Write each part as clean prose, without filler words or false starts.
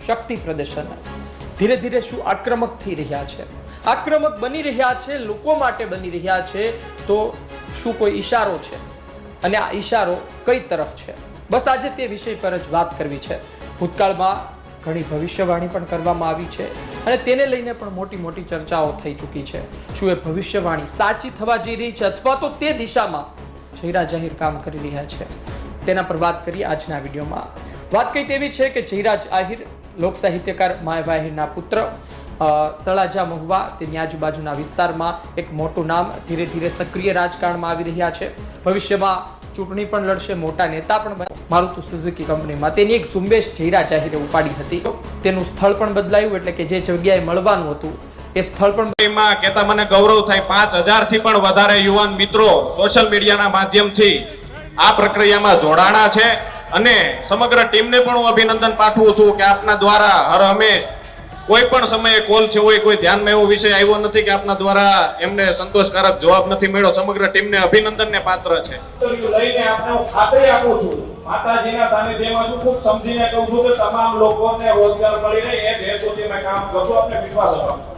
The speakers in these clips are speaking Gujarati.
શક્તિ પ્રદર્શન ધીરે ધીરે શું આક્રમક થઈ રહ્યા છે, આક્રમક બની રહ્યા છે, લોકો માટે બની રહ્યા છે, તો શું કોઈ ઈશારો છે અને આ ઈશારો કઈ તરફ છે? બસ આજે તે વિષય પર જ વાત કરવી છે. ભૂતકાળમાં ઘણી ભવિષ્યવાણી પણ કરવામાં આવી છે અને તેને લઈને પણ મોટી મોટી ચર્ચાઓ થઈ ચૂકી છે. શું એ ભવિષ્યવાણી સાચી થવા જઈ રહી છે અથવા તો તે દિશામાં જયરાજ આહિર કામ કરી રહ્યા છે? તેના પર વાત કરીએ આજના વિડીયોમાં. વાત કઈ તેવી છે કે જયરાજ આહિર લોક સાહિત્યકાર માયવા આહિરના પુત્ર, તળાજા મહુવા તેની આજુબાજુના વિસ્તારમાં એક મોટું નામ, ધીરે ધીરે સક્રિય રાજકારણમાં આવી રહ્યા છે. ભવિષ્યમાં ચૂંટણી પણ લડશે, મોટા નેતા પણ. મારુતિ સુઝુકી કંપનીમાં તેની એક ઝુંબેશ જયરાજ આહિરે ઉપાડી હતી. તેનું સ્થળ પણ બદલાયું, એટલે કે જે જગ્યાએ મળવાનું હતું એ સ્થળ પણ કહેતા મને ગૌરવ થાય. 5000 થી પણ વધારે યુવાન મિત્રો સોશિયલ મીડિયાના માધ્યમથી આ પ્રક્રિયામાં જોડાણા છે અને સમગ્ર ટીમને પણ હું અભિનંદન પાઠવું છું કે આપના દ્વારા હર હંમેશ કોઈ પણ સમયે કોલ છે હોય, કોઈ ધ્યાનમાં એવો વિષય આવ્યો નથી કે આપના દ્વારા એમને સંતોષકારક જવાબ નથી મળ્યો. સમગ્ર ટીમને અભિનંદનને પાત્ર છે. લઈને આપને હું ખાતરી આપું છું, માતાજીના સાનિધ્યમાં છું, ખૂબ સમજીને કહું છું કે તમામ લોકોને રોજગાર મળી રહે એ જ હેતુથી મેં કામ કરું છું. આપને વિશ્વાસ અપાવું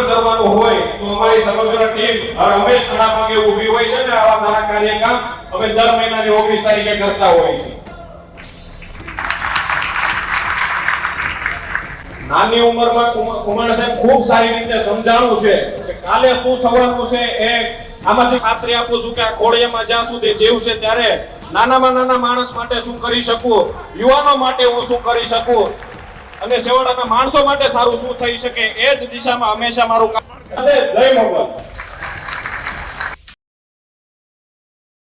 કરવાનું હોય તો અમારી સમગ્ર ટીમ હર હંમેશ ઘણા ભાગે ઊભી હોય છે ને આવા સારા કાર્યક્રમ અમે દર મહિનાની 19 તારીખે કરતા હોઈએ છીએ. નાની ઉંમરમાં કુમાર સાહેબ ખૂબ સારી રીતે સમજાણું છે કે કાલે શું થવાનું છે. એ આમાંથી ખાતરી આપું છું કે આ ખોડિયામાં જ્યાં સુધી જીવ છે ત્યારે નાનામાં નાના માણસ માટે શું કરી શકું, યુવાનો માટે હું શું કરી શકું અને છેવાડાના માણસો માટે સારું શું થઈ શકે, એ જ દિશામાં હંમેશા મારું કામ. જય મોગલ.